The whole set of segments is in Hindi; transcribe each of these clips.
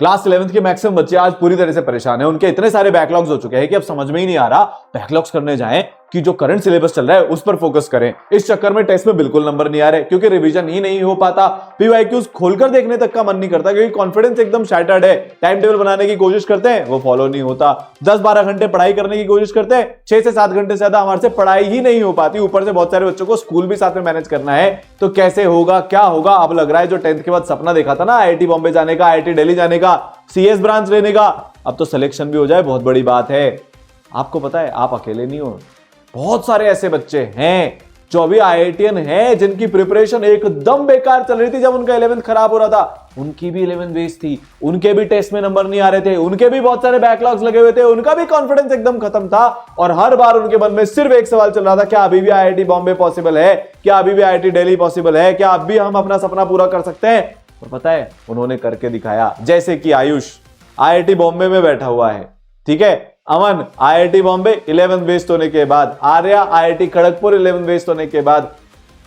क्लास 11th के मैक्सिमम बच्चे आज पूरी तरह से परेशान हैं। उनके इतने सारे बैकलॉग्स हो चुके हैं कि अब समझ में ही नहीं आ रहा बैकलॉग्स करने जाएं कि जो करंट सिलेबस चल रहा है उस पर फोकस करें। इस चक्कर में टेस्ट में बिल्कुल नंबर नहीं आ रहे क्योंकि रिवीजन ही नहीं हो पाता। पीवाईक्यूज खोलकर देखने तक का मन नहीं करता क्योंकि कॉन्फिडेंस एकदम शैटर्ड है। टाइम टेबल बनाने की कोशिश करते हैं, वो फॉलो नहीं होता। 10-12 घंटे पढ़ाई करने की कोशिश करते हैं, 6 से 7 घंटे से ज्यादा हमारे से पढ़ाई ही नहीं हो पाती। ऊपर से बहुत सारे बच्चों को स्कूल भी साथ में मैनेज करना है, तो कैसे होगा, क्या होगा। अब लग रहा है जो 10th के बाद सपना देखा था ना आईआईटी बॉम्बे जाने का, आईआईटी दिल्ली जाने का, सीएस ब्रांच लेने का, अब तो सिलेक्शन भी हो जाए, बहुत बड़ी बात है। आपको पता है आप अकेले नहीं हो, बहुत सारे ऐसे बच्चे हैं जो अभी आईआईटीएन हैं जिनकी प्रिपरेशन एकदम बेकार चल रही थी। जब उनका 11th खराब हो रहा था, उनकी भी 11th बेस थी, उनके भी टेस्ट में नंबर नहीं आ रहे थे, उनके भी बहुत सारे बैकलॉग्स लगे हुए थे, उनका भी कॉन्फिडेंस एकदम खत्म था और हर बार उनके मन में सिर्फ एक सवाल चल रहा था, क्या अभी भी आईआईटी बॉम्बे पॉसिबल है, क्या अभी भी आईआईटी दिल्ली पॉसिबल है, क्या अब भी हम अपना सपना पूरा कर सकते हैं। और पता है उन्होंने करके दिखाया। जैसे कि आयुष आईआईटी बॉम्बे में बैठा हुआ है, ठीक है, अमन आईआईटी बॉम्बे 11th बेस्ड होने के बाद, Arya IIT Kharagpur 11th based होने के बाद,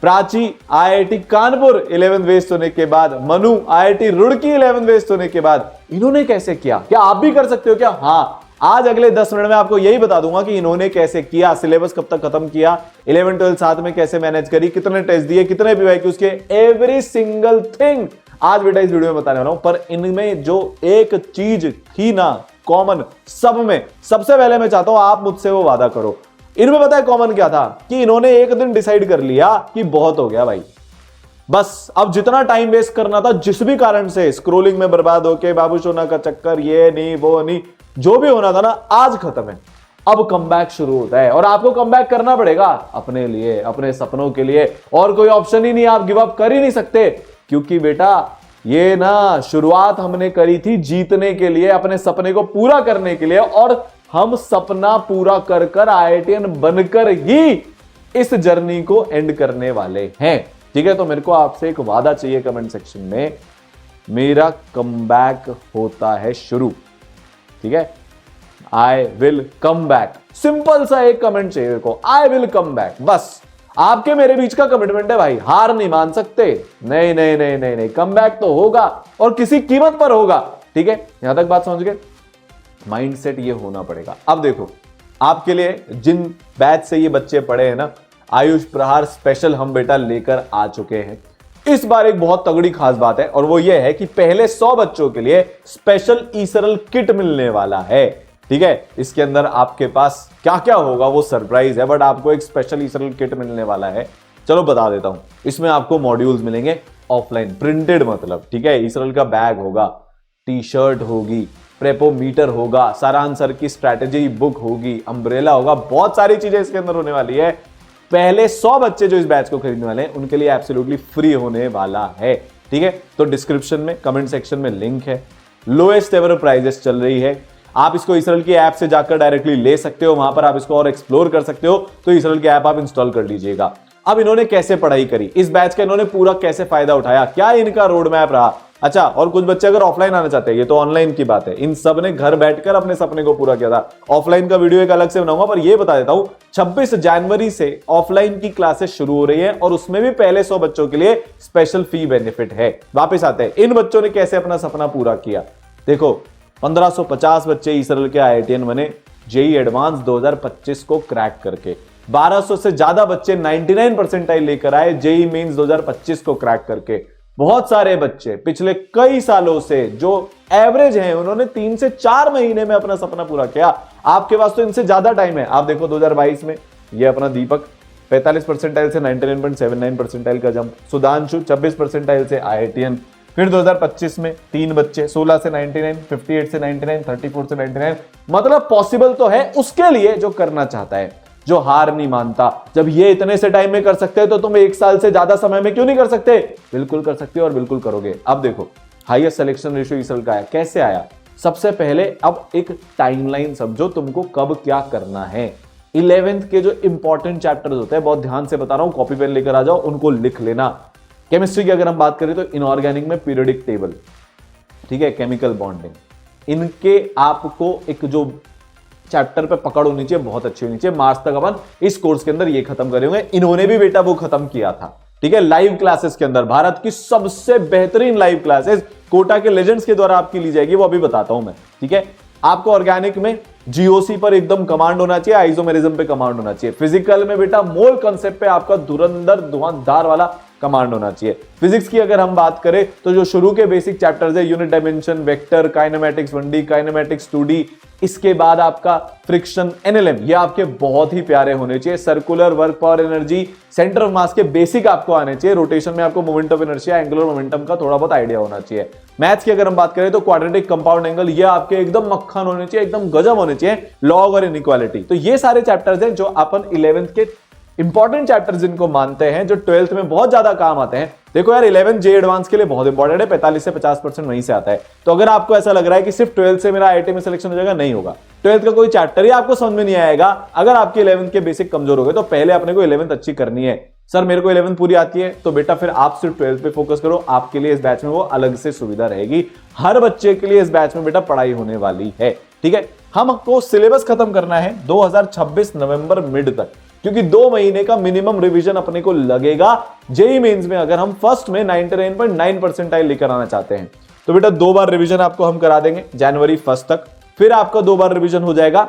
Prachi IIT Kanpur 11th based होने के बाद, Manu IIT Roorkee 11th based होने के बाद। इन्होंने कैसे किया? क्या आप भी कर सकते हो क्या? हाँ, आज अगले 10 मिनट में आपको यही बता दूंगा कि इन्होंने कैसे किया, सिलेबस कब तक खत्म किया, 11th 12th साथ में कैसे मैनेज करी, कितने टेस्ट दिए, कितने पीवाईक्यूज के, एवरी सिंगल थिंग आज बेटा इस वीडियो में बताने वाला हूं। पर इनमें जो एक चीज थी ना कॉमन, सब में सबसे पहले मैं चाहता हूं आप मुझसे वो वादा करो। इनमें पता है कॉमन क्या था कि इन्होंने एक दिन डिसाइड कर लिया कि बहुत हो गया भाई, बस अब जितना टाइम वेस्ट करना था जिस भी कारण से, स्क्रोलिंग में बर्बाद होके, बाबू सोना का चक्कर, ये नहीं वो नहीं, जो भी होना था ना आज खत्म है। अब कमबैक शुरू होता है और आपको कमबैक करना पड़ेगा अपने लिए, अपने सपनों के लिए, और कोई ऑप्शन ही नहीं। आप गिव अप कर ही नहीं सकते क्योंकि बेटा ये ना शुरुआत हमने करी थी जीतने के लिए, अपने सपने को पूरा करने के लिए, और हम सपना पूरा कर कर आईआईटीएन बनकर ही इस जर्नी को एंड करने वाले हैं। ठीक है, तो मेरे को आपसे एक वादा चाहिए कमेंट सेक्शन में, मेरा कमबैक होता है शुरू। ठीक है, I will come back, simple सा एक कमेंट चाहिए मेरे को, आई विल कम बैक। बस आपके मेरे बीच का कमिटमेंट है भाई, हार नहीं मान सकते। नहीं नहीं नहीं नहीं नहीं, कम बैक तो होगा और किसी कीमत पर होगा। ठीक है, यहां तक बात समझ गए? माइंडसेट ये होना पड़ेगा। अब देखो आपके लिए जिन बैच से ये बच्चे पढ़े हैं ना, आयुष प्रहार स्पेशल हम बेटा लेकर आ चुके हैं। इस बार एक बहुत तगड़ी खास बात है और वो ये है कि पहले 100 बच्चों के लिए स्पेशल ई-सरल किट मिलने वाला है। ठीक है, इसके अंदर आपके पास क्या क्या होगा वो सरप्राइज है, बट आपको एक स्पेशल ई-सरल किट मिलने वाला है। चलो बता देता हूं, इसमें आपको मॉड्यूल्स मिलेंगे ऑफलाइन प्रिंटेड, मतलब ठीक है, ई-सरल का बैग होगा, टी शर्ट होगी, प्रेपोमीटर होगा, सारांश सर की स्ट्रैटेजी बुक होगी, अम्ब्रेला होगा, बहुत सारी चीजें इसके अंदर होने वाली है। पहले 100 बच्चे जो इस बैच को खरीदने वाले हैं उनके लिए एब्सोल्युटली फ्री होने वाला है। ठीक है, तो डिस्क्रिप्शन में कमेंट सेक्शन में लिंक है, लोएस्ट एवर प्राइजेस चल रही है। आप इसको ई-सरल की ऐप से जाकर डायरेक्टली ले सकते हो, वहां पर आप इसको और एक्सप्लोर कर सकते हो, तो ई-सरल की ऐप आप इंस्टॉल कर लीजिएगा। अब इन्होंने कैसे पढ़ाई करी, इस बैच का इन्होंने पूरा कैसे फायदा उठाया, क्या इनका रोड मैप रहा। अच्छा, और कुछ बच्चे अगर ऑफलाइन आना चाहते हैं, ये तो ऑनलाइन की बात है, इन सब ने घर बैठकर अपने सपने को पूरा किया था। ऑफलाइन का वीडियो एक अलग से बनाऊंगा, पर ये बता देता हूं 26 जनवरी से ऑफलाइन की क्लासेस शुरू हो रही है और उसमें भी पहले 100 बच्चों के लिए स्पेशल फी बेनिफिट है। वापस आते हैं, इन बच्चों ने कैसे अपना सपना पूरा किया। देखो 1550 बच्चे ई-सरल के आईआईटीएन बने जेईई एडवांस 2025 को क्रैक करके। 1200 से ज्यादा बच्चे 99 परसेंटाइल लेकर आए जेईई मेंस 2025 को क्रैक करके। बहुत सारे बच्चे पिछले कई सालों से जो एवरेज हैं उन्होंने 3 से 4 महीने में अपना सपना पूरा किया। आपके पास तो इनसे ज्यादा टाइम है। आप देखो 2022 में ये अपना दीपक 45 परसेंटाइल से 99.79 परसेंटाइल का जंप, सुधांशु 26 परसेंटाइल से आईआईटीएन। फिर 2025 में 3 बच्चे 16 से 99, 58 से 99, 34 से 99। मतलब पॉसिबल तो है उसके लिए जो करना चाहता है, जो हार नहीं मानता। जब ये इतने से टाइम में कर सकते हैं तो तुम 1 साल से ज्यादा समय में क्यों नहीं कर सकते? बिल्कुल कर सकते हो और बिल्कुल करोगे। अब देखो हाईएस्ट सिलेक्शन रेशियो ई-सरल का है, कैसे आया? सबसे पहले अब एक टाइमलाइन समझो, तुमको कब क्या करना है। 11th के जो इंपॉर्टेंट चैप्टर्स होते हैं, बहुत ध्यान से बता रहा हूं, कॉपी पेन लेकर आ जाओ, उनको लिख लेना। केमिस्ट्री की अगर हम बात करें तो इनऑर्गेनिक में पीरियोडिक टेबल, ठीक है, केमिकल बॉन्डिंग, इनके आपको एक जो चैप्टर पे पकड़ होनी चाहिए, बहुत अच्छी होनी चाहिए। मार्च तक अपन इस कोर्स के अंदर ये खत्म करेंगे। इन्होंने भी बेटा वो खत्म किया था। ठीक है, लाइव क्लासेस के अंदर भारत की सबसे बेहतरीन लाइव क्लासेस कोटा के लेजेंड्स के द्वारा आपकी ली जाएगी, वो अभी बताता हूं मैं। ठीक है, आपको ऑर्गेनिक में जीओसी पर एकदम कमांड होना चाहिए, आइसोमेरिज्म पे कमांड होना चाहिए। फिजिकल में बेटा मोल कांसेप्ट पे आपका धुरंधर धुआंधार वाला कमांड होना चाहिए। फिजिक्स की अगर हम बात करें तो जो शुरू के बेसिक चैप्टर्स है, unit dimension, vector, kinematics 1D, kinematics 2D, इसके बाद आपका फ्रिक्शन, एनएलएम, ये आपके बहुत ही प्यारे होने चाहिए। Circular, work power energy, centre of mass के बेसिक आपको आने चाहिए। रोटेशन में आपको moment of inertia, angular momentum का थोड़ा बहुत आइडिया होना चाहिए। मैथ्स की अगर हम बात करें तो क्वाड्रेटिक, कंपाउंड एंगल, ये आपके एकदम मक्खन होने चाहिए, एकदम गजब होने चाहिए। लॉग और इनइक्वालिटी, तो ये सारे चैप्टर्स हैं जो अपन 11th के इंपॉर्टेंट चैप्टर्स जिनको मानते हैं, जो 12th में बहुत ज्यादा काम आते हैं। देखो यार 11 जे एडवांस के लिए बहुत इंपॉर्टेंट है, 45 से 50% वहीं से आता है। तो अगर आपको ऐसा लग रहा है कि सिर्फ 12th से मेरा आईआईटी में सिलेक्शन हो जाएगा, नहीं होगा। 12th का कोई चैप्टर ही आपको समझ में नहीं आएगा अगर आपके 11th के बेसिक कमजोर हो गए। तो पहले अपने को 11th अच्छी करनी है। सर मेरे को 11th पूरी आती है, तो बेटा फिर आप सिर्फ 12th पे फोकस करो। आपके लिए इस बैच में वो अलग से सुविधा रहेगी। हर बच्चे के लिए इस बैच में बेटा पढ़ाई होने वाली है। ठीक है, हमको सिलेबस खत्म करना है 2026 नवंबर मिड तक, क्योंकि 2 महीने का मिनिमम रिवीजन अपने को लगेगा। जेई मेंस में अगर हम फर्स्ट में 99.9 परसेंटाइल लेकर आना चाहते हैं तो बेटा 2 बार रिवीजन आपको हम करा देंगे जनवरी 1 तक। फिर आपका 2 बार रिवीजन हो जाएगा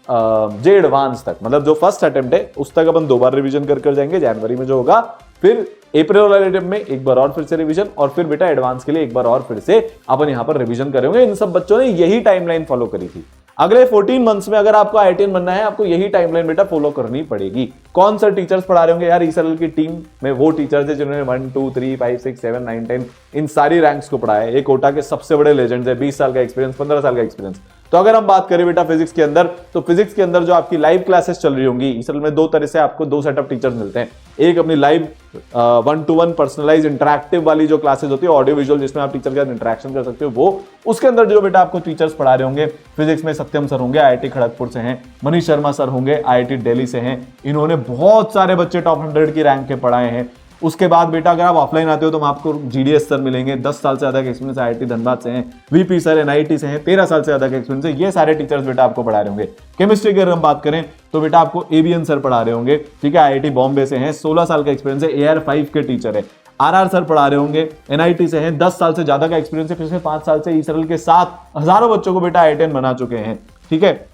जे एडवांस तक, मतलब जो फर्स्ट अटेम्प्ट है उस तक अपन 2 बार रिवीजन कर जाएंगे जनवरी में जो होगा। फिर अप्रैल वाले अटेम्प्ट में एक बार और फिर से रिवीजन, और फिर बेटा एडवांस के लिए एक बार और फिर से अपन यहां पर रिवीजन करेंगे। इन सब बच्चों ने यही टाइमलाइन फॉलो करी थी। अगले 14 मंथ्स में अगर आपको आईआईटीएन बनना है, आपको यही टाइमलाइन बेटा फॉलो करनी पड़ेगी। कौन सा टीचर्स पढ़ा रहे होंगे यार ईसएलएल की टीम में? वो टीचर्स है जिन्होंने 1 2 3 5 6 7 9 10 इन सारी रैंक्स को पढ़ाया है। ये कोटा के सबसे बड़े लेजेंड्स है, 20 साल का एक्सपीरियंस, 15 साल का एक्सपीरियंस। तो अगर हम बात करें बेटा फिजिक्स के अंदर, तो फिजिक्स के अंदर जो आपकी लाइव क्लासेस चल रही होंगी ईसएलएल में, 2 तरह से आपको 2 सेट ऑफ टीचर्स मिलते हैं। एक अपनी लाइव 1-to-1 पर्सनलाइज इंटरैक्टिव वाली जो क्लासेस होती है, ऑडियो विजुअल, जिसमें आप टीचर के साथ इंटरेक्शन कर सकते हो, वो उसके अंदर जो बेटा आपको टीचर्स पढ़ा रहे होंगे फिजिक्स में सत्यम सर होंगे, आईआईटी खड़गपुर से हैं। मनीष शर्मा सर होंगे, आईआईटी दिल्ली से हैं। इन्होंने बहुत सारे बच्चे टॉप 100 की रैंक के पढ़ाए हैं। उसके बाद बेटा अगर आप ऑफलाइन आते हो तो आपको जीडीएस सर मिलेंगे, 10 साल से ज्यादा का एक्सपीरियंस आईआईटी धनबाद से हैं। वीपी सर एनआईटी से हैं, 13 साल से ज्यादा का एक्सपीरियंस है। ये सारे टीचर्स बेटा आपको पढ़ा रहे होंगे। केमिस्ट्री की अगर हम बात करें तो बेटा आपको एबीएन सर पढ़ा रहे होंगे, ठीक है, आईआईटी बॉम्बे से हैं, 16 साल का एक्सपीरियंस है, AR5 के टीचर है। आरआर सर पढ़ा रहे होंगे, एनआईटी से हैं, 10 साल से ज्यादा का एक्सपीरियंस है। पिछले 5 साल से ईसएलएल के साथ हजारों बच्चों को बेटा आईआईटीएन बना चुके हैं। ठीक है,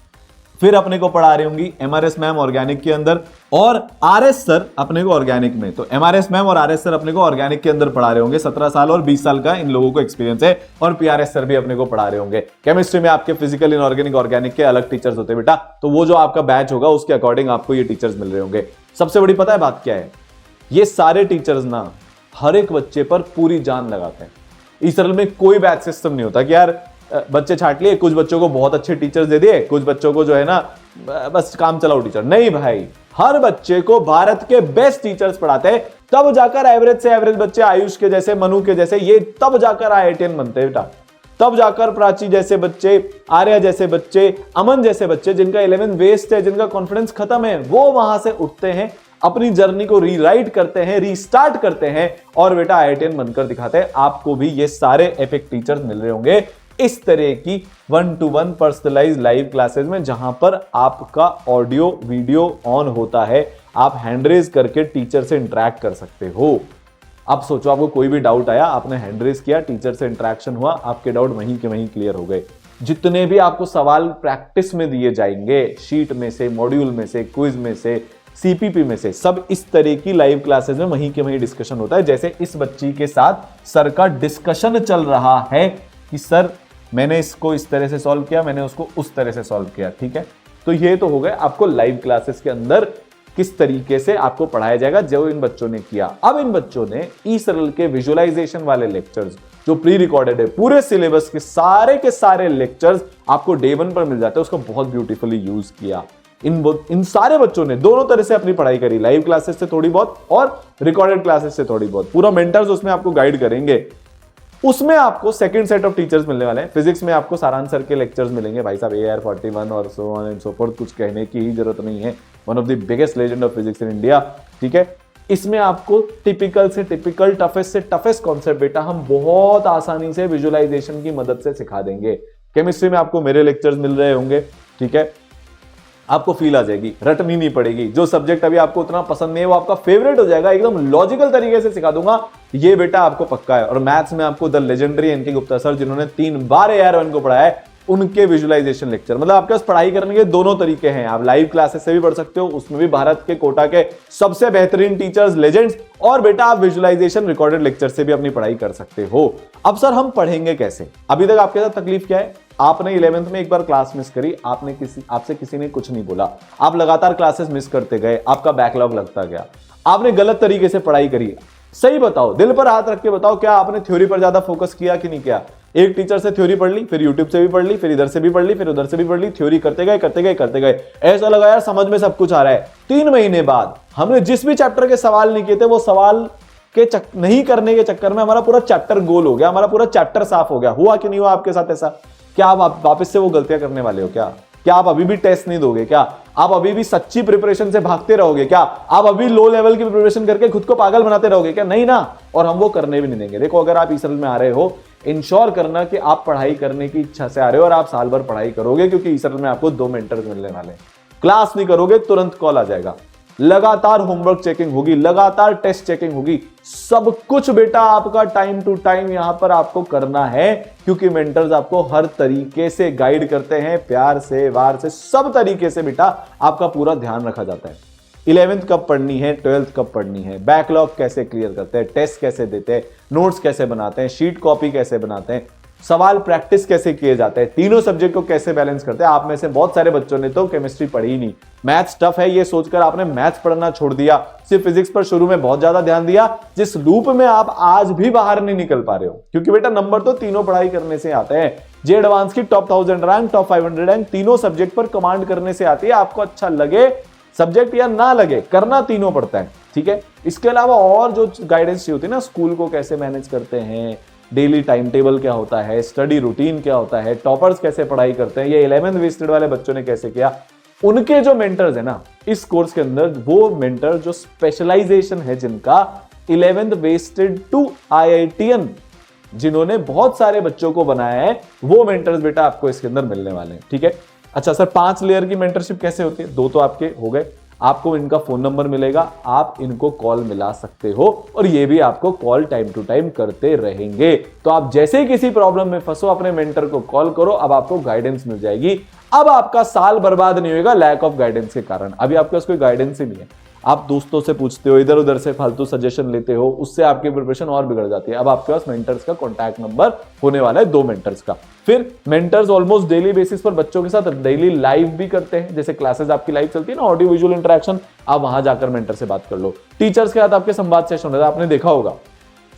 फिर अपने को पढ़ा रही होंगी एमआरएस मैम ऑर्गेनिक के अंदर, और आरएस सर अपने को ऑर्गेनिक में। तो एमआरएस मैम और आरएस सर अपने को ऑर्गेनिक के अंदर पढ़ा रहे होंगे। 17 साल और 20 साल का इन लोगों को एक्सपीरियंस है। और पीआरएस सर भी अपने को पढ़ा रहे होंगे। केमिस्ट्री में आपके फिजिकल, इनऑर्गेनिक, ऑर्गेनिक के अलग टीचर्स होते हैं बेटा। तो वो जो आपका बैच होगा उसके अकॉर्डिंग आपको ये टीचर्स मिल रहे होंगे। सबसे बड़ी पता है बात क्या है, ये सारे टीचर्स ना हर एक बच्चे पर पूरी जान लगाते हैं। ईसएलएल में कोई बैच सिस्टम नहीं होता कि यार बच्चे छाट लिए, कुछ बच्चों को बहुत अच्छे टीचर्स दे दिए, कुछ बच्चों को जो है ना बस काम चलाओ टीचर। नहीं भाई, हर बच्चे को भारत के बेस्ट टीचर्स पढ़ाते हैं, तब जाकर एवरेज से एवरेज बच्चे, आयुष के जैसे, मनु के जैसे, ये तब जाकर आईआईटीएन बनते हैं बेटा। तब जाकर प्राची जैसे बच्चे, आर्या जैसे बच्चे, अमन जैसे बच्चे जिनका 11 वेस्ट है, जिनका कॉन्फिडेंस खत्म है, वो वहां से उठते हैं, अपनी जर्नी को रीराइट करते हैं, रीस्टार्ट करते हैं और बेटा आईआईटीएन बनकर दिखाते हैं। आपको भी ये सारे एपिक टीचर्स मिल रहे होंगे इस तरह की 1-to-1 पर्सनलाइज लाइव क्लासेस में, जहां पर आपका ऑडियो वीडियो ऑन होता है, आप हैंड रेज करके टीचर से इंटरेक्ट कर सकते हो। अब सोचो आपको कोई भी डाउट आया, आपने हैंड रेज किया, टीचर से इंटरेक्शन हुआ, आपके डाउट वहीं के वहीं क्लियर हो गए। जितने भी आपको सवाल प्रैक्टिस में दिए जाएंगे, शीट में से, मॉड्यूल में से, क्विज में से, सीपीपी में से, सब इस तरह की लाइव क्लासेस में वहीं के वहीं डिस्कशन होता है। जैसे इस बच्ची के साथ सर का डिस्कशन चल रहा है कि सर मैंने इसको इस तरह से सॉल्व किया, मैंने उसको उस तरह से सॉल्व किया। ठीक है, तो ये तो हो गए आपको लाइव क्लासेस के अंदर किस तरीके से आपको पढ़ाया जाएगा, जो इन बच्चों ने किया। अब इन बच्चों ने ईसएलएल के विजुअलाइजेशन वाले लेक्चर्स जो प्री रिकॉर्डेड है, पूरे सिलेबस के सारे लेक्चर्स आपको डे 1 पर मिल जाते हैं, उसको बहुत ब्यूटीफुली यूज किया। इन सारे बच्चों ने दोनों तरह से अपनी पढ़ाई करी, लाइव क्लासेस से थोड़ी बहुत और रिकॉर्डेड क्लासेस से थोड़ी बहुत। पूरा मेंटर्स उसमें आपको गाइड करेंगे। उसमें आपको सेकंड सेट ऑफ टीचर्स मिलने वाले हैं। फिजिक्स में आपको सारांश सर के लेक्चर्स मिलेंगे, भाई साहब AR41 और so on and so fourth, कुछ कहने की ही जरूरत नहीं है। One of the biggest legend of physics in India. ठीक है, इसमें आपको टिपिकल से टिपिकल, टफेस्ट से टफेस्ट कॉन्सेप्ट बेटा हम बहुत आसानी से विजुअलाइजेशन की मदद से सिखा देंगे। केमिस्ट्री में आपको मेरे लेक्चर्स मिल रहे होंगे। ठीक है, आपको फील आ जाएगी, रटनी नहीं पड़ेगी। जो सब्जेक्ट अभी आपको उतना पसंद नहीं है वो आपका फेवरेट हो जाएगा। एकदम लॉजिकल तरीके से सिखा दूंगा, ये बेटा आपको पक्का है। और मैथ्स में आपको the legendary NK Gupta sir, जिन्होंने 3 बार AR1 को पढ़ाया है, उनके विजुअलाइजेशन लेक्चर, मतलब आपके पास पढ़ाई करने के दोनों तरीके हैं। आप लाइव क्लासेस से भी पढ़ सकते हो, उसमें भी भारत के कोटा के सबसे बेहतरीन टीचर्स, लेजेंड्स, और बेटा आप विजुअलाइजेशन रिकॉर्डेड लेक्चर से भी अपनी पढ़ाई कर सकते हो। अब सर हम पढ़ेंगे कैसे? अभी तक आपके साथ तकलीफ क्या है? आपने 11th में एक बार क्लास मिस करी, आपसे किसी ने कुछ नहीं बोला, आप लगातार क्लासेस मिस करते गए, आपका बैकलॉग लगता गया, आपने गलत तरीके से पढ़ाई करी। सही बताओ, दिल पर हाथ रख के बताओ, क्या आपने थ्योरी पर ज्यादा फोकस किया कि नहीं किया? एक टीचर से थ्योरी पढ़ ली, फिर यूट्यूब से भी पढ़ ली, फिर इधर से भी पढ़ ली, फिर उधर से भी पढ़ ली, थ्योरी करते गए, ऐसा लगा यार समझ में सब कुछ आ रहा है। 3 महीने बाद हमने जिस भी चैप्टर के सवाल नहीं किए थे, वो सवाल के नहीं करने के चक्कर में हमारा पूरा चैप्टर गोल हो गया, हमारा पूरा चैप्टर साफ हो गया। हुआ कि नहीं हुआ आपके साथ ऐसा? क्या आप वापस से वो गलतियां करने वाले हो? क्या आप अभी भी टेस्ट नहीं दोगे? क्या आप अभी भी सच्ची प्रिपरेशन से भागते रहोगे? क्या आप अभी लो लेवल की प्रिपरेशन करके खुद को पागल बनाते रहोगे? क्या नहीं ना। और हम वो करने भी नहीं देंगे। देखो, अगर आप ईसरल में आ रहे हो, इंश्योर करना कि आप पढ़ाई करने की इच्छा से आ रहे हो और आप साल भर पढ़ाई करोगे, क्योंकि ईसरल में आपको 2 मेंटर्स मिलने वाले हैं। क्लास नहीं करोगे तुरंत कॉल आ जाएगा, लगातार होमवर्क चेकिंग होगी, लगातार टेस्ट चेकिंग होगी, सब कुछ बेटा आपका टाइम टू टाइम यहां पर आपको करना है, क्योंकि मेंटर्स आपको हर तरीके से गाइड करते हैं, प्यार से, वार से, सब तरीके से बेटा आपका पूरा ध्यान रखा जाता है। 11th कब पढ़नी है, 12th कब पढ़नी है, बैकलॉग कैसे क्लियर करते हैं, टेस्ट कैसे देते हैं, नोट्स कैसे बनाते हैं, शीट कॉपी कैसे बनाते हैं, सवाल प्रैक्टिस कैसे किए जाते हैं, तीनों सब्जेक्ट को कैसे बैलेंस करते हैं। आप में से बहुत सारे बच्चों ने तो केमिस्ट्री पढ़ी ही नहीं, मैथ्स टफ है ये सोचकर आपने मैथ्स पढ़ना छोड़ दिया, सिर्फ फिजिक्स पर शुरू में बहुत ज्यादा ध्यान दिया, जिस लूप में आप आज भी बाहर नहीं निकल पा रहे हो। क्योंकि बेटा नंबर तो तीनों पढ़ाई करने से आते हैं। जे एडवांस की टॉप 1000 रैंक, टॉप 500 रैंक तीनों सब्जेक्ट पर कमांड करने से आती है। आपको अच्छा लगे सब्जेक्ट या ना लगे, करना तीनों पड़ता है, ठीक है। इसके अलावा और जो गाइडेंस चाहिए होती है ना, स्कूल को कैसे मैनेज करते हैं, डेली टाइम टेबल क्या होता है, स्टडी रूटीन क्या होता है, टॉपर्स कैसे पढ़ाई करते हैं, ये 11th वेस्टेड वाले बच्चों ने कैसे किया, उनके जो मेंटर्स है ना इस कोर्स के अंदर, वो मेंटर जो स्पेशलाइजेशन है जिनका 11th वेस्टेड टू IITian, जिन्होंने बहुत सारे बच्चों को बनाया है, वो मेंटर्स बेटा आपको इसके अंदर मिलने वाले हैं, ठीक है। अच्छा सर, 5 लेयर की मेंटरशिप कैसे होती है? 2 तो आपके हो गए, आपको इनका फोन नंबर मिलेगा, आप इनको कॉल मिला सकते हो, और ये भी आपको कॉल टाइम टू टाइम करते रहेंगे। तो आप जैसे ही किसी प्रॉब्लम में फंसो, अपने मेंटर को कॉल करो, अब आपको गाइडेंस मिल जाएगी। अब आपका साल बर्बाद नहीं होगा लैक ऑफ गाइडेंस के कारण। अभी आपके पास कोई गाइडेंस ही नहीं है, आप दोस्तों से पूछते हो, इधर उधर से फालतू सजेशन लेते हो, उससे आपकी प्रिपरेशन और बिगड़ जाती है। अब आपके पास मेंटर्स का कॉन्टैक्ट नंबर होने वाला है, 2 मेंटर्स का। फिर मेंटर्स ऑलमोस्ट डेली बेसिस पर बच्चों के साथ डेली लाइव भी करते हैं, जैसे क्लासेस आपकी लाइव चलती है ना, ऑडियो विजुअल इंटरेक्शन, आप वहां जाकर मेंटर से बात कर लो। टीचर्स के साथ आपके संवाद सेशन होता है, आपने देखा होगा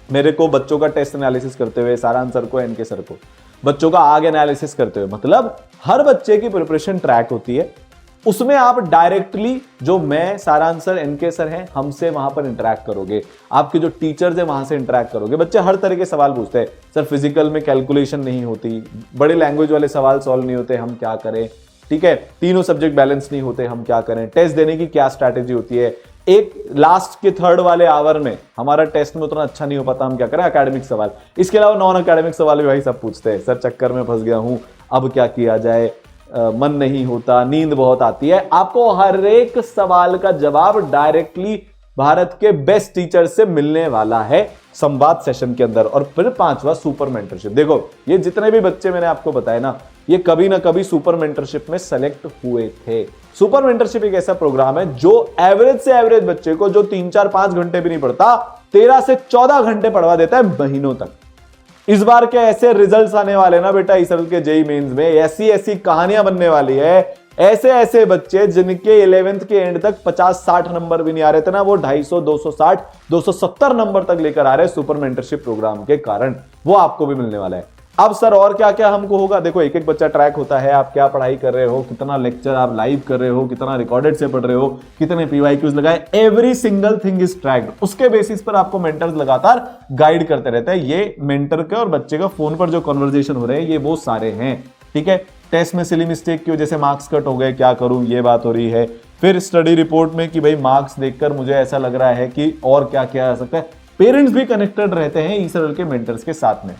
मेरे को बच्चों का टेस्ट एनालिसिस करते हुए, सारांश सर को, एनके सर को, बच्चों का आग एनालिसिस करते हुए, मतलब हर बच्चे की प्रिपरेशन ट्रैक होती है। उसमें आप डायरेक्टली, जो मैं, सारांश सर, एनके सर हैं, हमसे वहां पर इंटरेक्ट करोगे, आपके जो टीचर्स हैं वहां से इंटरेक्ट करोगे। बच्चे हर तरह के सवाल पूछते हैं, सर फिजिकल में कैलकुलेशन नहीं होती, बड़े लैंग्वेज वाले सवाल सॉल्व नहीं होते, हम क्या करें, ठीक है, तीनों सब्जेक्ट बैलेंस नहीं होते, हम क्या करें, टेस्ट देने की क्या स्ट्रैटेजी होती है, एक लास्ट के 3rd वाले आवर में हमारा टेस्ट में उतना अच्छा नहीं हो पाता, हम क्या करें, एकेडमिक सवाल। इसके अलावा नॉन एकेडमिक सवाल भी भाई सब पूछते हैं, सर चक्कर में फंस गया हूं, अब क्या किया जाए, मन नहीं होता, नींद बहुत आती है। आपको हर एक सवाल का जवाब डायरेक्टली भारत के बेस्ट टीचर से मिलने वाला है संवाद सेशन के अंदर। और फिर 5वां सुपर मेंटरशिप। देखो, ये जितने भी बच्चे मैंने आपको बताए ना, ये कभी ना कभी सुपर मेंटरशिप में सेलेक्ट हुए थे। सुपर मेंटरशिप एक ऐसा प्रोग्राम है जो एवरेज से एवरेज बच्चे को, जो 3, 4, 5 घंटे भी नहीं पढ़ता, 13 से 14 घंटे पढ़वा देता है महीनों तक। इस बार के ऐसे रिजल्ट्स आने वाले ना बेटा ईसरल के जेईई मेंस में, ऐसी ऐसी कहानियां बनने वाली है। ऐसे ऐसे बच्चे जिनके 11th के एंड तक 50-60 नंबर भी नहीं आ रहे थे ना, वो 250, 260, 270 नंबर तक लेकर आ रहे हैं सुपर मेंटरशिप प्रोग्राम के कारण। वो आपको भी मिलने वाला है। अब सर और क्या क्या हमको होगा? देखो, एक एक बच्चा ट्रैक होता है, आप क्या पढ़ाई कर रहे हो, कितना लेक्चर आप लाइव कर रहे हो, कितना रिकॉर्डेड से पढ़ रहे हो, कितने PYQs लगाए, every single thing is tracked. उसके बेसिस पर आपको मेंटर्स लगातार गाइड करते रहते हैं। ये मेंटर के और बच्चे का फोन पर जो कन्वर्सेशन हो रहे हैं, ये वो सारे हैं, ठीक है। टेस्ट में सिली मिस्टेक की वजह से मार्क्स कट हो गए, क्या करूं, ये बात हो रही है। फिर स्टडी रिपोर्ट में कि भाई मार्क्स देखकर मुझे ऐसा लग रहा है कि और क्या किया जा सकता है। पेरेंट्स भी कनेक्टेड रहते हैं ईसरल के मेंटर्स के साथ में।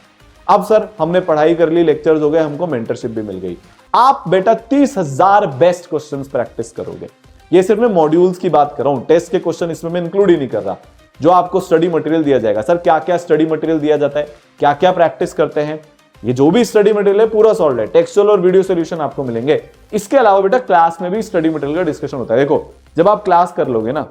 अब सर हमने पढ़ाई कर ली, लेक्चर्स हो गए, हमको मेंटरशिप भी मिल गई। आप बेटा 30,000 बेस्ट क्वेश्चंस प्रैक्टिस करोगे। ये सिर्फ मैं मॉड्यूल्स की बात कर रहा हूं, टेस्ट के क्वेश्चन इसमें मैं इंक्लूड ही नहीं कर रहा। जो आपको स्टडी मटेरियल दिया जाएगा, सर क्या क्या स्टडी मटेरियल दिया जाता है, क्या क्या प्रैक्टिस करते हैं, ये जो भी स्टडी मटेरियल है पूरा सॉल्व है, टेक्सचुअल और वीडियो सॉल्यूशन आपको मिलेंगे। इसके अलावा बेटा क्लास में भी स्टडी मटेरियल का डिस्कशन होता है। देखो जब आप क्लास कर लोगे ना,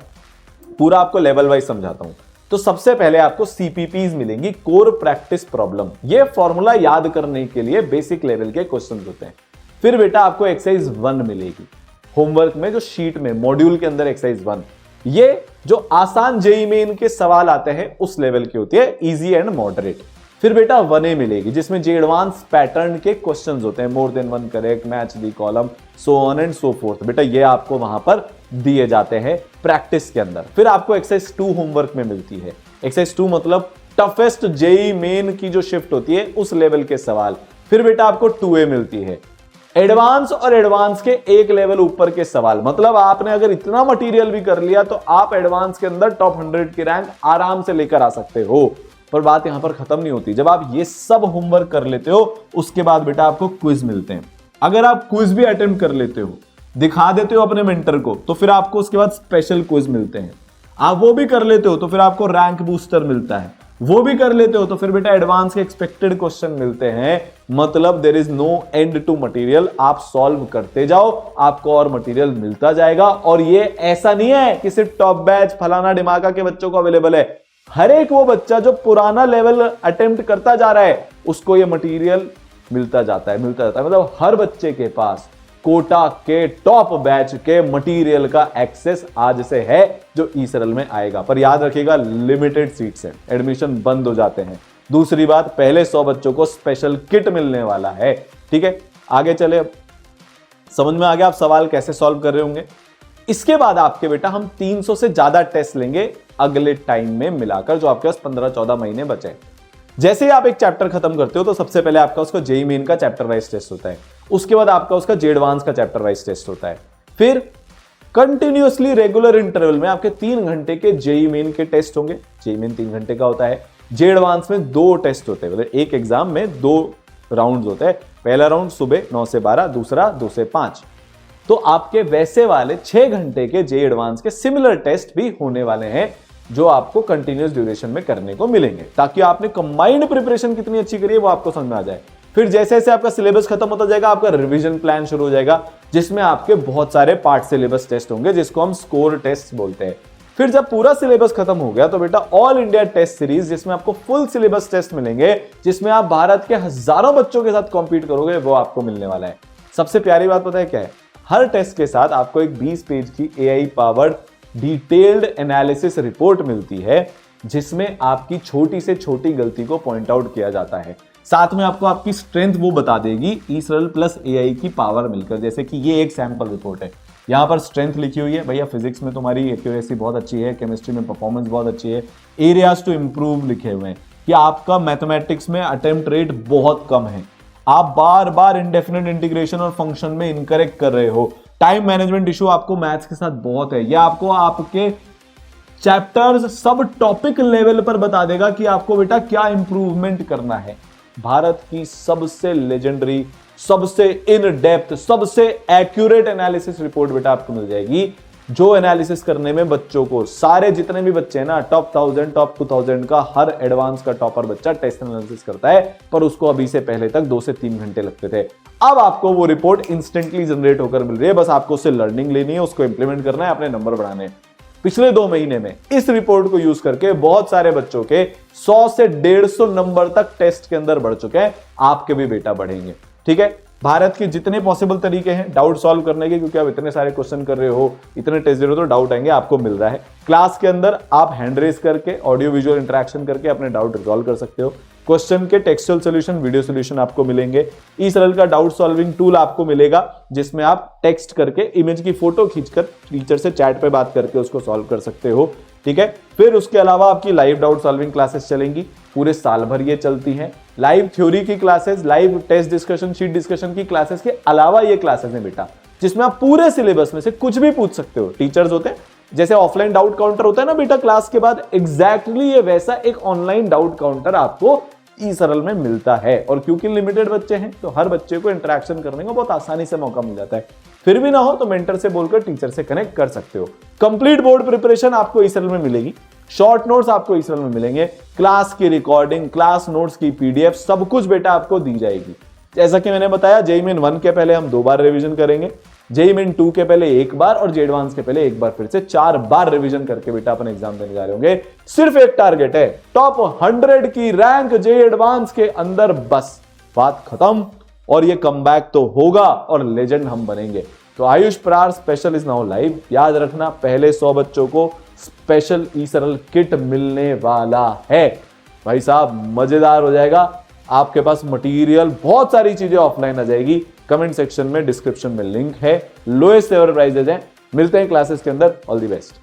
पूरा आपको लेवल वाइज समझाता हूं। तो सबसे पहले आपको सीपीपीज मिलेंगी, कोर प्रैक्टिस प्रॉब्लम। ये फॉर्मूला याद करने के लिए बेसिक लेवल के क्वेश्चन होते हैं। फिर बेटा आपको एक्सरसाइज 1 मिलेगी होमवर्क में, जो शीट में मॉड्यूल के अंदर एक्सरसाइज 1, ये जो आसान जेईई मेन के सवाल आते हैं उस लेवल की होती है, इजी एंड मॉडरेट। फिर बेटा 1A मिलेगी जिसमें जे एडवांस पैटर्न के क्वेश्चंस होते हैं, more than one correct, match the column, so on and so fourth. बेटा ये आपको वहां पर दिए जाते हैं प्रैक्टिस के अंदर। फिर आपको एक्सरसाइज 2 होमवर्क में मिलती है। एक्सरसाइज 2 मतलब टफेस्ट जेईई मेन की जो शिफ्ट होती है उस लेवल के सवाल। फिर बेटा आपको 2A मिलती है, एडवांस और एडवांस के एक लेवल ऊपर के सवाल। मतलब आपने अगर इतना मटेरियल भी कर लिया तो आप एडवांस के अंदर टॉप 100 की रैंक आराम से लेकर आ सकते हो। पर बात यहां पर खत्म नहीं होती। जब आप ये सब होमवर्क कर लेते हो उसके बाद बेटा आपको क्विज मिलते हैं। अगर आप क्विज भी अटेम्प्ट कर लेते हो, दिखा देते हो अपने मेंटर को, तो फिर आपको उसके बाद स्पेशल क्विज मिलते हैं। आप वो भी कर लेते हो तो फिर आपको रैंक बूस्टर मिलता है। वो भी कर लेते हो तो फिर बेटा एडवांस के एक्सपेक्टेड क्वेश्चन मिलते हैं। मतलब there is no end to material, आप सॉल्व करते जाओ, आपको और मटेरियल मिलता जाएगा। और ये ऐसा नहीं है कि सिर्फ टॉप बैच फलाना डिमाका के बच्चों को अवेलेबल है। हर एक वो बच्चा जो पुराना लेवल अटेम्प्ट करता जा रहा है उसको ये मटेरियल मिलता जाता है। मतलब हर बच्चे के पास कोटा के टॉप बैच के मटेरियल का एक्सेस आज से है, जो ई सरल में आएगा। पर याद रखिएगा लिमिटेड सीट्स हैं, एडमिशन बंद हो जाते हैं। दूसरी बात, पहले 100 बच्चों को स्पेशल किट मिलने वाला है। ठीक है, आगे चले। अब समझ में आ गया आप सवाल कैसे सॉल्व कर रहे होंगे। इसके बाद आपके बेटा हम 300 से ज्यादा टेस्ट लेंगे अगले टाइम में मिलाकर, जो आपके पास 15-14 महीने बचे। जैसे ही आप एक चैप्टर खत्म करते हो तो सबसे पहले आपका उसका जेईई मेन का चैप्टर वाइज टेस्ट होता है। उसके बाद आपका उसका जे एडवांस का चैप्टर वाइज टेस्ट होता है। फिर कंटिन्यूअसली रेगुलर इंटरवल में आपके 3 घंटे के जेईई मेन के टेस्ट होंगे। जेईई मेन 3 घंटे का होता है। जे एडवांस में 2 टेस्ट होते हैं, मतलब एक एग्जाम में 2 राउंड होते हैं। पहला राउंड सुबह 9 से 12, दूसरा 2 से 5। तो आपके वैसे वाले 6 घंटे के जे एडवांस के सिमिलर टेस्ट भी होने वाले हैं, जो आपको कंटिन्यूअस ड्यूरेशन में करने को मिलेंगे, ताकि आपने कंबाइंड प्रिपरेशन कितनी अच्छी करी है वो आपको समझ में आ जाए। फिर जैसे जैसे आपका सिलेबस खत्म होता जाएगा आपका रिवीजन प्लान शुरू हो जाएगा, जिसमें आपके बहुत सारे पार्ट सिलेबस टेस्ट होंगे, जिसको हम स्कोर टेस्ट बोलते हैं। फिर जब पूरा सिलेबस खत्म हो गया तो बेटा ऑल इंडिया टेस्ट सीरीज, जिसमें आपको फुल सिलेबस टेस्ट मिलेंगे, जिसमें आप भारत के हजारों बच्चों के साथ कॉम्पीट करोगे, वो आपको मिलने वाला है। सबसे प्यारी बात पता है क्या है? हर टेस्ट के साथ आपको एक 20 पेज की AI powered detailed analysis report मिलती है, जिसमें आपकी छोटी से छोटी गलती को पॉइंट आउट किया जाता है। साथ में आपको आपकी स्ट्रेंथ वो बता देगी ई सरल प्लस एआई की पावर मिलकर। जैसे कि ये एक सैंपल रिपोर्ट है, यहाँ पर स्ट्रेंथ लिखी हुई है, भैया फिजिक्स में तुम्हारी एक्यूरेसी बहुत अच्छी है, केमिस्ट्री में परफॉर्मेंस बहुत अच्छी है, एरियाज टू इंप्रूव लिखे हुए हैं कि आपका मैथमेटिक्स में अटेम्प्ट रेट बहुत कम है, आप बार बार इंडेफिनिट इंटीग्रेशन और फंक्शन में इनकरेक्ट कर रहे हो, टाइम मैनेजमेंट इशू आपको मैथ्स के साथ बहुत है। यह आपको आपके चैप्टर्स सब टॉपिक लेवल पर बता देगा कि आपको बेटा क्या इंप्रूवमेंट करना है। भारत की सबसे लेजेंडरी, सबसे इन डेप्थ, सबसे एक्यूरेट एनालिसिस रिपोर्ट बेटा आपको मिल जाएगी, जो एनालिसिस करने में बच्चों को, सारे जितने भी बच्चे हैं ना, टॉप 1000 टॉप 2000 का हर एडवांस का टॉपर बच्चा टेस्ट एनालिसिस करता है, पर उसको अभी से पहले तक 2 से 3 घंटे लगते थे। अब आपको वो रिपोर्ट इंस्टेंटली जनरेट होकर मिल रही है, बस आपको उससे लर्निंग लेनी है, उसको इंप्लीमेंट करना है, अपने नंबर बढ़ाने हैं। पिछले 2 महीने में इस रिपोर्ट को यूज करके बहुत सारे बच्चों के 100 से 150 नंबर तक टेस्ट के अंदर बढ़ चुके हैं, आपके भी बेटा बढ़ेंगे। ठीक है, भारत के जितने पॉसिबल तरीके हैं डाउट सॉल्व करने के, क्योंकि आप इतने सारे क्वेश्चन कर रहे हो, इतने टेस्ट दे रहे हो, तो डाउट आएंगे, आपको मिल रहा है। क्लास के अंदर आप हैंड रेस करके, ऑडियो विजुअल इंटरेक्शन करके अपने डाउट रिजॉल्व कर सकते हो। क्वेश्चन के टेक्सचुअल सॉल्यूशन, वीडियो सॉल्यूशन आपको मिलेंगे। ई सरल का डाउट सॉल्विंग टूल आपको मिलेगा, जिसमें आप टेक्स्ट करके इमेज की फोटो खींचकर टीचर से चैट पे बात करके उसको सॉल्व कर सकते हो। ठीक है, फिर उसके अलावा आपकी लाइव डाउट सॉल्विंग क्लासेस चलेंगी, पूरे साल भर ये चलती हैं। लाइव थ्योरी की classes, live test discussion, sheet discussion की क्लासेस के अलावा ये क्लासेस हैं बेटा, जिसमें आप पूरे सिलेबस में से कुछ भी पूछ सकते हो। टीचर्स होते हैं, जैसे ऑफलाइन डाउट काउंटर होता है ना बेटा क्लास के बाद, एग्जैक्टली ये वैसा एक ऑनलाइन डाउट काउंटर आपको ई सरल में मिलता है। और क्योंकि लिमिटेड बच्चे हैं तो हर बच्चे को इंटरेक्शन करने का बहुत आसानी से मौका मिल जाता है। फिर भी ना हो तो मेंटर से बोलकर टीचर से कनेक्ट कर सकते हो। कंप्लीट बोर्ड प्रिपरेशन आपको ई सरल में मिलेगी, शॉर्ट नोट्स आपको ई सरल में मिलेंगे, क्लास की रिकॉर्डिंग, क्लास नोट्स की पीडीएफ, सब कुछ बेटा आपको दी जाएगी। जैसा कि मैंने बताया, जेईई मेन 1 के पहले हम 2 बार रिवीजन करेंगे, जेईई मेन 2 के पहले 1 बार और जेईई एडवांस के पहले 1 बार, फिर से 4 बार रिवीजन करके बेटा अपन एग्जाम देने जा रहे होंगे। सिर्फ एक टारगेट है, टॉप 100 की रैंक जेईई एडवांस के अंदर, बस बात खत्म। और ये कमबैक तो होगा और लेजेंड हम बनेंगे। तो Ayush Parar special is now live. याद रखना, पहले 100 बच्चों को स्पेशल ई सरल किट मिलने वाला है। भाई साहब मजेदार हो जाएगा। आपके पास मटेरियल, बहुत सारी चीजें ऑफलाइन आ जाएगी। कमेंट सेक्शन में, डिस्क्रिप्शन में लिंक है। लोएस्ट एवर प्राइजेज हैं। मिलते हैं क्लासेस के अंदर। All the best.